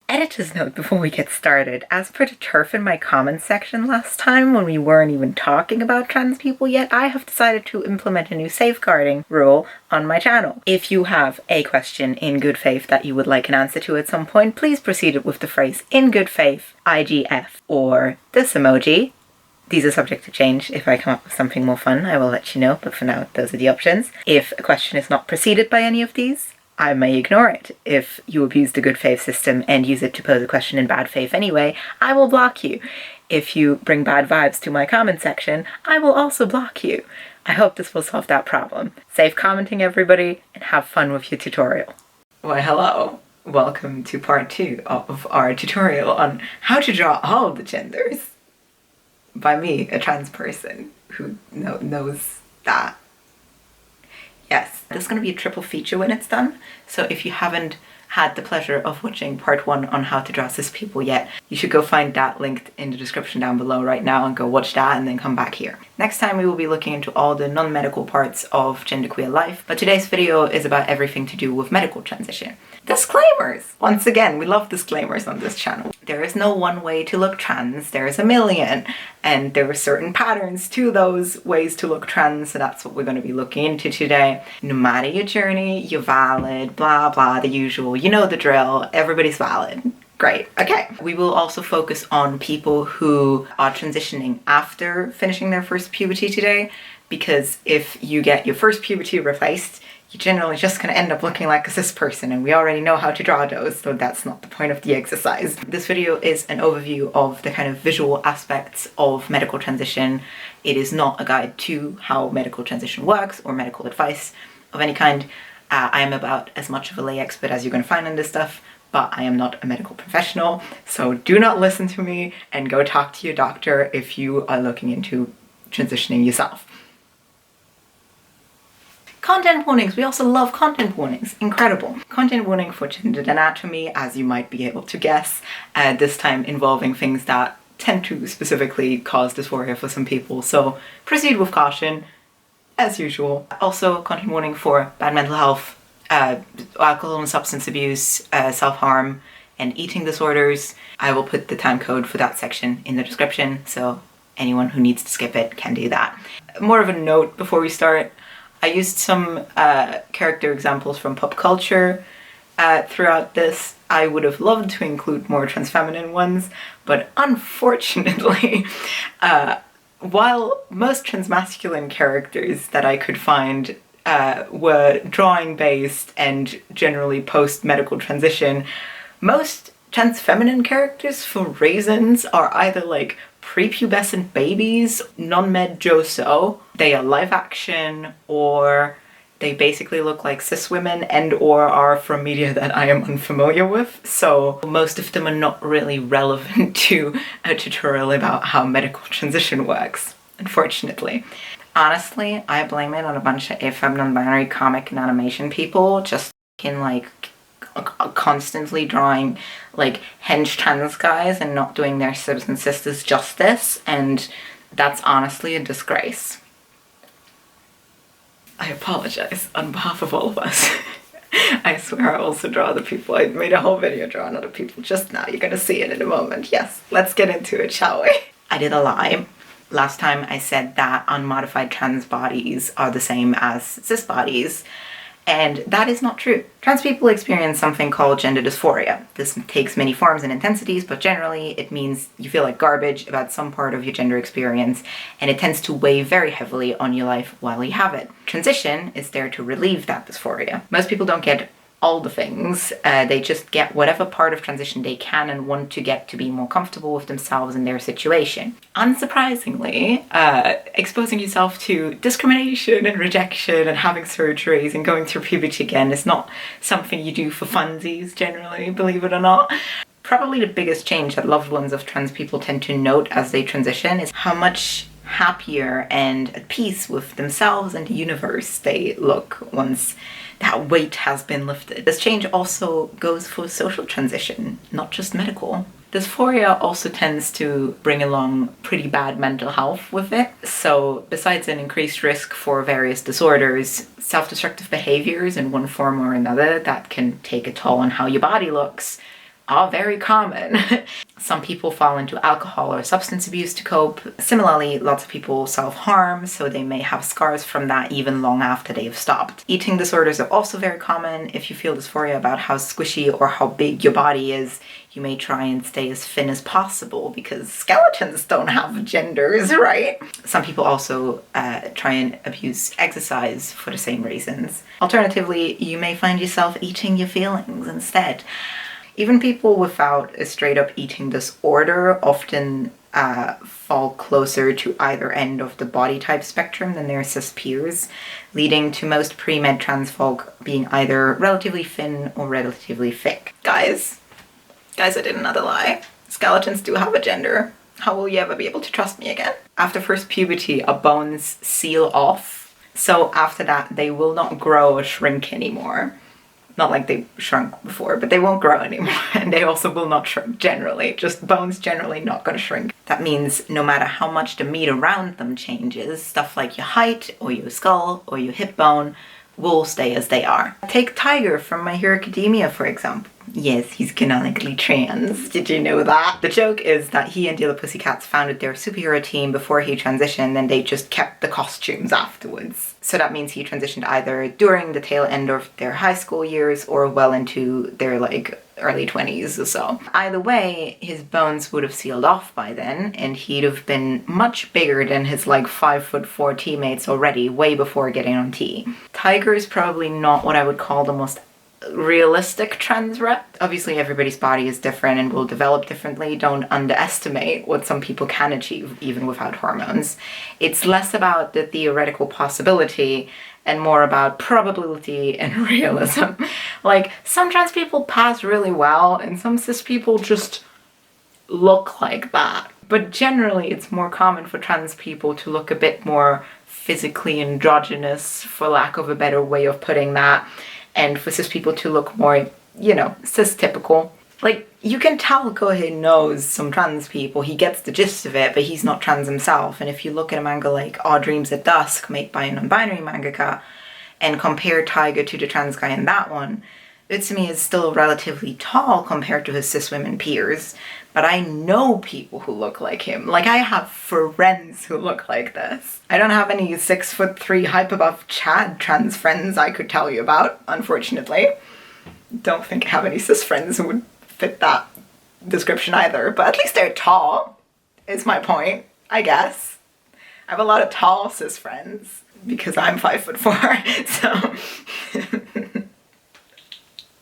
Editor's note before we get started. As per the turf in my comments section last time when we weren't even talking about trans people yet, I have decided to implement a new safeguarding rule on my channel. If you have a question in good faith that you would like an answer to at some point, please proceed with the phrase "in good faith," IGF, or this emoji. These are subject to change. If I come up with something more fun, I will let you know, but for now, those are the options. If a question is not preceded by any of these, I may ignore it. If you abuse the good faith system and use it to pose a question in bad faith anyway, I will block you. If you bring bad vibes to my comment section, I will also block you. I hope this will solve that problem. Safe commenting, everybody, and have fun with your tutorial. Why, hello. Welcome to part 2 of our tutorial on how to draw all the genders. By me, a trans person who knows that. Yes, this is going to be a triple feature when it's done, so if you haven't had the pleasure of watching part 1 on how to draw cis people yet, you should go find that linked in the description down below right now and go watch that and then come back here. Next time we will be looking into all the non-medical parts of genderqueer life, but today's video is about everything to do with medical transition. Disclaimers! Once again, we love disclaimers on this channel. There is no one way to look trans, there is a million, and there are certain patterns to those ways to look trans, so that's what we're going to be looking into today. No matter your journey, you're valid, blah blah, the usual, you know the drill, everybody's valid. Great, okay. We will also focus on people who are transitioning after finishing their first puberty today, because if you get your first puberty replaced, you're generally just going to end up looking like a cis person, and we already know how to draw those, so that's not the point of the exercise. This video is an overview of the kind of visual aspects of medical transition. It is not a guide to how medical transition works or medical advice of any kind. I am about as much of a lay expert as you're going to find on this stuff, but I am not a medical professional, so do not listen to me and go talk to your doctor if you are looking into transitioning yourself. Content warnings. We also love content warnings. Incredible. Content warning for gendered anatomy, as you might be able to guess, this time involving things that tend to specifically cause dysphoria for some people, so proceed with caution, as usual. Also, content warning for bad mental health, alcohol and substance abuse, self-harm, and eating disorders. I will put the time code for that section in the description, so anyone who needs to skip it can do that. More of a note before we start. I used some character examples from pop culture throughout this. I would have loved to include more transfeminine ones, but unfortunately, while most transmasculine characters that I could find were drawing based and generally post-medical transition, most transfeminine characters, for reasons, are either like prepubescent babies, non-med Joso, they are live action, or they basically look like cis women and or are from media that I am unfamiliar with, so most of them are not really relevant to a tutorial about how medical transition works, unfortunately. Honestly, I blame it on a bunch of AFAB non-binary comic and animation people just in like constantly drawing like hench trans guys and not doing their sibs and sisters justice, and that's honestly a disgrace. I apologize on behalf of all of us. I swear I also draw other people. I made a whole video drawing other people just now. You're gonna see it in a moment. Yes, let's get into it, shall we? I did a lie. Last time I said that unmodified trans bodies are the same as cis bodies, and that is not true. Trans people experience something called gender dysphoria. This takes many forms and intensities, but generally it means you feel like garbage about some part of your gender experience, and it tends to weigh very heavily on your life while you have it. Transition is there to relieve that dysphoria. Most people don't get all the things, they just get whatever part of transition they can and want to get to be more comfortable with themselves and their situation. Unsurprisingly, exposing yourself to discrimination and rejection and having surgeries and going through puberty again is not something you do for funsies generally, believe it or not. Probably the biggest change that loved ones of trans people tend to note as they transition is how much happier and at peace with themselves and the universe they look once that weight has been lifted. This change also goes for social transition, not just medical. Dysphoria also tends to bring along pretty bad mental health with it. So besides an increased risk for various disorders, self-destructive behaviors in one form or another that can take a toll on how your body looks are very common. Some people fall into alcohol or substance abuse to cope. Similarly, lots of people self-harm, so they may have scars from that even long after they've stopped. Eating disorders are also very common. If you feel dysphoria about how squishy or how big your body is, you may try and stay as thin as possible because skeletons don't have genders, right? Some people also try and abuse exercise for the same reasons. Alternatively, you may find yourself eating your feelings instead. Even people without a straight up eating disorder often fall closer to either end of the body type spectrum than their cis peers, leading to most pre-med trans folk being either relatively thin or relatively thick. Guys, I did another lie. Skeletons do have a gender. How will you ever be able to trust me again? After first puberty, our bones seal off. So after that, they will not grow or shrink anymore. Not like they shrunk before, but they won't grow anymore. And they also will not shrink generally. Just bones generally not gonna shrink. That means no matter how much the meat around them changes, stuff like your height or your skull or your hip bone will stay as they are. Take Tiger from My Hero Academia, for example. Yes, he's canonically trans. Did you know that? The joke is that he and the other Pussycats founded their superhero team before he transitioned, and they just kept the costumes afterwards. So that means he transitioned either during the tail end of their high school years or well into their like early 20s or so. Either way, his bones would have sealed off by then, and he'd have been much bigger than his like 5'4" teammates already, way before getting on T. Tiger is probably not what I would call the most realistic trans rep. Obviously everybody's body is different and will develop differently. Don't underestimate what some people can achieve even without hormones. It's less about the theoretical possibility and more about probability and realism. Like, some trans people pass really well and some cis people just look like that. But generally it's more common for trans people to look a bit more physically androgynous, for lack of a better way of putting that, and for cis people to look more, you know, cis-typical. Like, you can tell Kohei knows some trans people, he gets the gist of it, but he's not trans himself. And if you look at a manga like Our Dreams at Dusk, made by a non-binary mangaka, and compare Tiger to the trans guy in that one, Utsumi is still relatively tall compared to his cis women peers, but I know people who look like him. Like, I have friends who look like this. I don't have any 6'3" hyper-buff Chad trans friends I could tell you about, unfortunately. Don't think I have any cis friends who would fit that description either, but at least they're tall, is my point, I guess. I have a lot of tall cis friends, because I'm 5'4", so...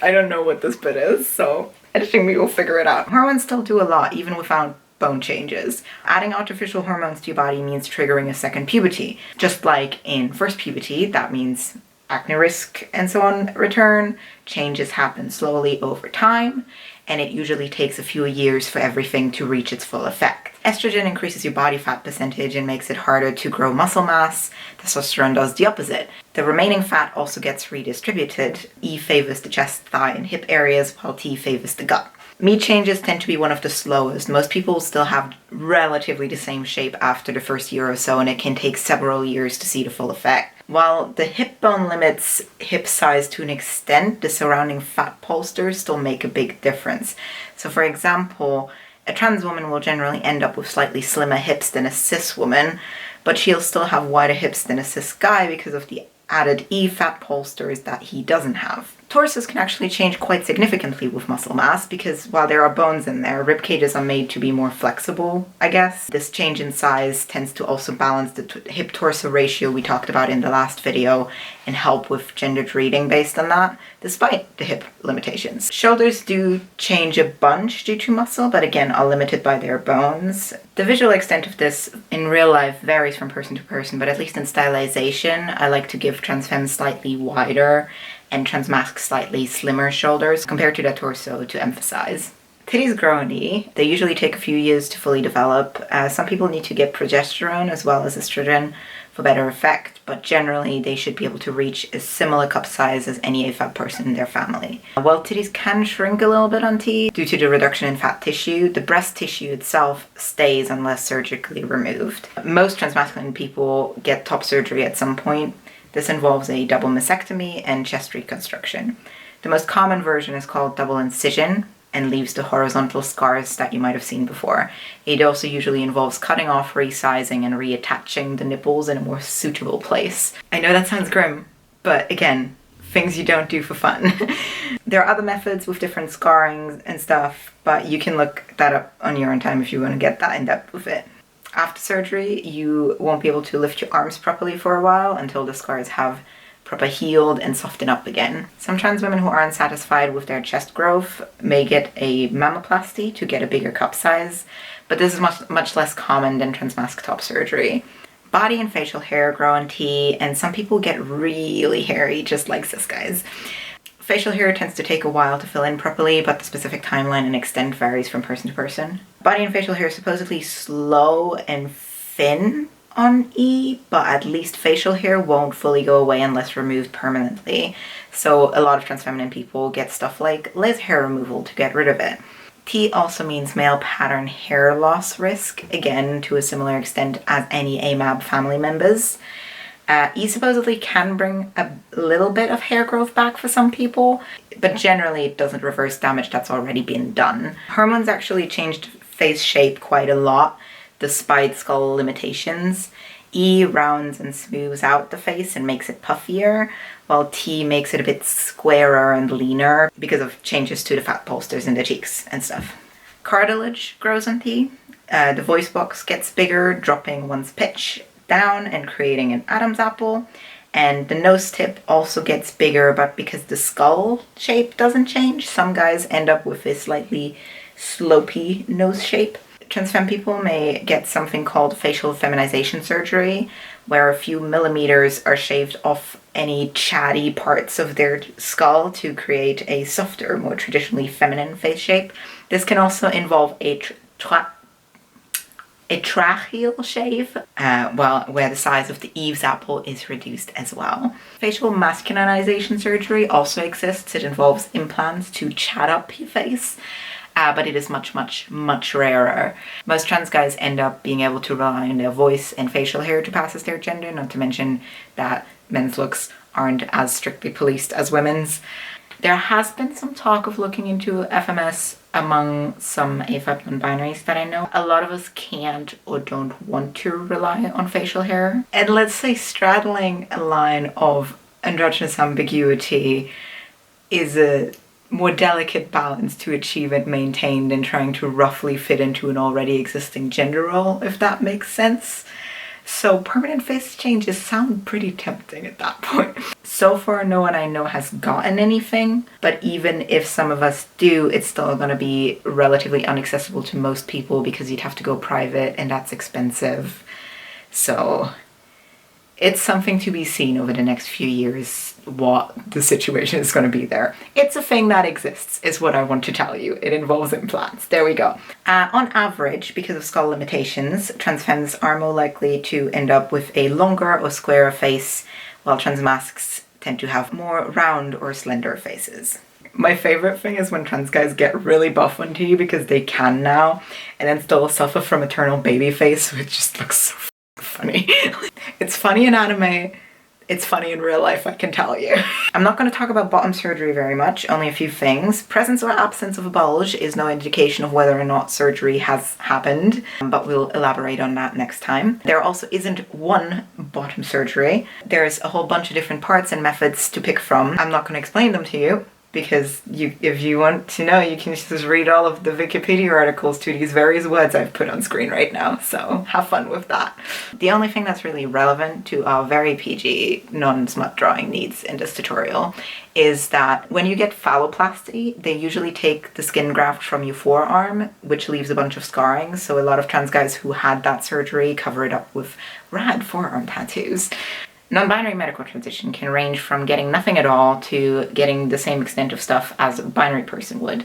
I don't know what this bit is, so editing me will figure it out. Hormones still do a lot, even without bone changes. Adding artificial hormones to your body means triggering a second puberty. Just like in first puberty, that means acne risk and so on return. Changes happen slowly over time, and it usually takes a few years for everything to reach its full effect. Estrogen increases your body fat percentage and makes it harder to grow muscle mass. Testosterone does the opposite. The remaining fat also gets redistributed. E favors the chest, thigh, and hip areas, while T favors the gut. Meat changes tend to be one of the slowest. Most people still have relatively the same shape after the first year or so, and it can take several years to see the full effect. While the hip bone limits hip size to an extent, the surrounding fat polsters still make a big difference. So for example, a trans woman will generally end up with slightly slimmer hips than a cis woman, but she'll still have wider hips than a cis guy because of the added E fat polsters that he doesn't have. Torsos can actually change quite significantly with muscle mass because while there are bones in there, rib cages are made to be more flexible, I guess. This change in size tends to also balance the hip-torso ratio we talked about in the last video and help with gendered reading based on that, despite the hip limitations. Shoulders do change a bunch due to muscle, but again are limited by their bones. The visual extent of this in real life varies from person to person, but at least in stylization, I like to give trans femmes slightly wider and trans mascs slightly slimmer shoulders compared to their torso to emphasize. Titties grow on E. They usually take a few years to fully develop. Some people need to get progesterone as well as estrogen for better effect, but generally they should be able to reach a similar cup size as any AFAB person in their family. While titties can shrink a little bit on T due to the reduction in fat tissue, the breast tissue itself stays unless surgically removed. Most transmasculine people get top surgery at some point. This involves a double mastectomy and chest reconstruction. The most common version is called double incision, and leaves the horizontal scars that you might have seen before. It also usually involves cutting off, resizing, and reattaching the nipples in a more suitable place. I know that sounds grim, but again, things you don't do for fun. There are other methods with different scarring and stuff, but you can look that up on your own time if you want to get that in depth with it. After surgery, you won't be able to lift your arms properly for a while until the scars have proper healed and softened up again. Some trans women who are unsatisfied with their chest growth may get a mammoplasty to get a bigger cup size, but this is much less common than transmasc top surgery. Body and facial hair grow on T, and some people get really hairy, just like cis guys. Facial hair tends to take a while to fill in properly, but the specific timeline and extent varies from person to person. Body and facial hair is supposedly slow and thin on E, but at least facial hair won't fully go away unless removed permanently. So a lot of trans feminine people get stuff like laser hair removal to get rid of it. T also means male pattern hair loss risk, again to a similar extent as any AMAB family members. E supposedly can bring a little bit of hair growth back for some people, but generally it doesn't reverse damage that's already been done. Hormones actually changed face shape quite a lot, despite skull limitations. E rounds and smooths out the face and makes it puffier, while T makes it a bit squarer and leaner because of changes to the fat bolsters in the cheeks and stuff. Cartilage grows on T. The voice box gets bigger, dropping one's pitch down and creating an Adam's apple. And the nose tip also gets bigger, but because the skull shape doesn't change, some guys end up with a slightly slopey nose shape. Trans femme people may get something called facial feminization surgery, where a few millimeters are shaved off any chatty parts of their skull to create a softer, more traditionally feminine face shape. This can also involve a tracheal shave, where the size of the Eve's apple is reduced as well. Facial masculinization surgery also exists. It involves implants to chat up your face, but it is much rarer. Most trans guys end up being able to rely on their voice and facial hair to pass as their gender, not to mention that men's looks aren't as strictly policed as women's. There has been some talk of looking into FMS among some AFAB non-binaries that I know. A lot of us can't or don't want to rely on facial hair. And let's say straddling a line of androgynous ambiguity is a more delicate balance to achieve and maintain than trying to roughly fit into an already existing gender role, if that makes sense. So permanent face changes sound pretty tempting at that point. So far, no one I know has gotten anything, but even if some of us do, it's still gonna be relatively inaccessible to most people because you'd have to go private and that's expensive. So it's something to be seen over the next few years what the situation is going to be there. It's a thing that exists, is what I want to tell you. It involves implants. There we go. On average, because of skull limitations, trans femmes are more likely to end up with a longer or squarer face, while transmascs tend to have more round or slender faces. My favorite thing is when trans guys get really buff on T because they can now, and then still suffer from eternal baby face, which just looks so funny. It's funny in anime, it's funny in real life, I can tell you. I'm not going to talk about bottom surgery very much, only a few things. Presence or absence of a bulge is no indication of whether or not surgery has happened, but we'll elaborate on that next time. There also isn't one bottom surgery. There's a whole bunch of different parts and methods to pick from. I'm not going to explain them to you, because if you want to know, you can just read all of the Wikipedia articles to these various words I've put on screen right now, so have fun with that. The only thing that's really relevant to our very PG non-smut drawing needs in this tutorial is that when you get phalloplasty, they usually take the skin graft from your forearm, which leaves a bunch of scarring, so a lot of trans guys who had that surgery cover it up with rad forearm tattoos. Non-binary medical transition can range from getting nothing at all to getting the same extent of stuff as a binary person would,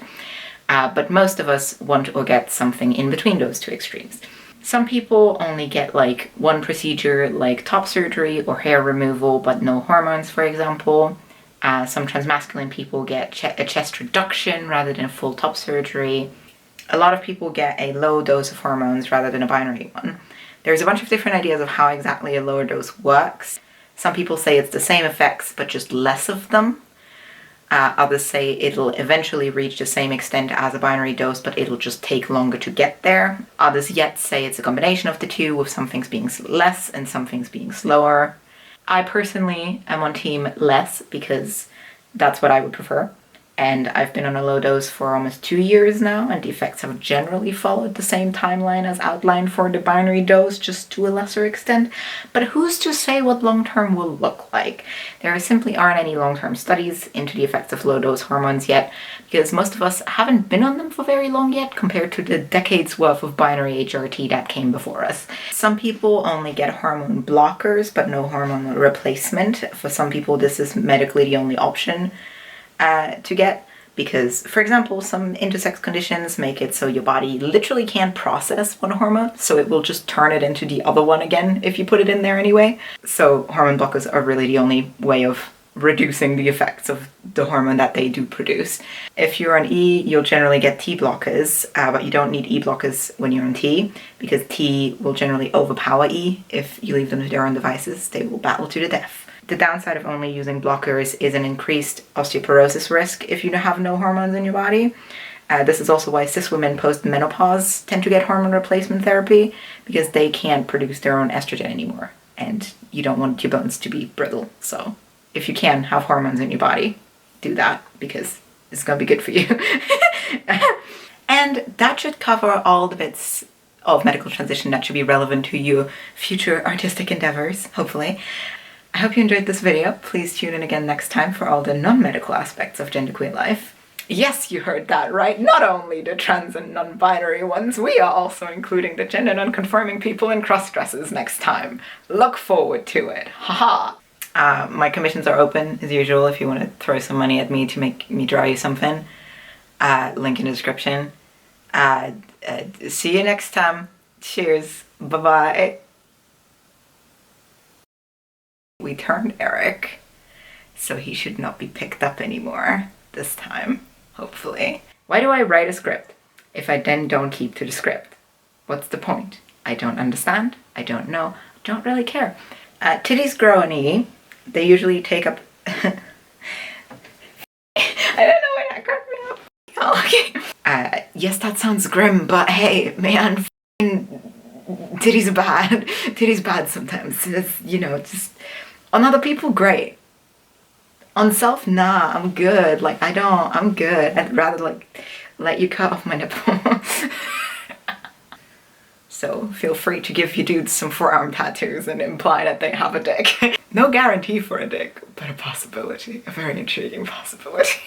but most of us want or get something in between those two extremes. Some people only get like one procedure like top surgery or hair removal but no hormones, for example. Some transmasculine people get a chest reduction rather than a full top surgery. A lot of people get a low dose of hormones rather than a binary one. There's a bunch of different ideas of how exactly a lower dose works. Some people say it's the same effects, but just less of them. Others say it'll eventually reach the same extent as a binary dose, but it'll just take longer to get there. Others yet say it's a combination of the two, with some things being less and some things being slower. I personally am on team less because that's what I would prefer. And I've been on a low dose for almost 2 years now, and the effects have generally followed the same timeline as outlined for the binary dose, just to a lesser extent. But who's to say what long-term will look like? There simply aren't any long-term studies into the effects of low-dose hormones yet, because most of us haven't been on them for very long yet, compared to the decades worth of binary HRT that came before us. Some people only get hormone blockers, but no hormone replacement. For some people, this is medically the only option to get, because, for example, some intersex conditions make it so your body literally can't process one hormone, so it will just turn it into the other one again if you put it in there anyway. So hormone blockers are really the only way of reducing the effects of the hormone that they do produce. If you're on E, you'll generally get T blockers, but you don't need E blockers when you're on T, because T will generally overpower E. If you leave them to their own devices, they will battle to the death. The downside of only using blockers is an increased osteoporosis risk if you have no hormones in your body. This is also why cis women post-menopause tend to get hormone replacement therapy, because they can't produce their own estrogen anymore, and you don't want your bones to be brittle. So if you can have hormones in your body, do that, because it's gonna be good for you. And that should cover all the bits of medical transition that should be relevant to your future artistic endeavors, hopefully. I hope you enjoyed this video. Please tune in again next time for all the non-medical aspects of genderqueer life. Yes, you heard that right. Not only the trans and non-binary ones, we are also including the gender non-conforming people and cross-dressers next time. Look forward to it. Haha. My commissions are open, as usual, if you want to throw some money at me to make me draw you something. Link in the description. See you next time. Cheers. Bye-bye. We turned Eric, so he should not be picked up anymore this time, hopefully. Why do I write a script if I then don't keep to the script? What's the point? I don't understand. I don't know. Don't really care. Titties grow an E. They usually take up... I don't know why that cracked me up. Oh, okay. Yes, that sounds grim, but hey, man, titties are bad. Titties bad sometimes. It's, you know, just... On other people, great. On self, nah, I'm good. Like, I'm good. I'd rather, like, let you cut off my nipple. So, feel free to give your dudes some forearm tattoos and imply that they have a dick. No guarantee for a dick, but a possibility. A very intriguing possibility.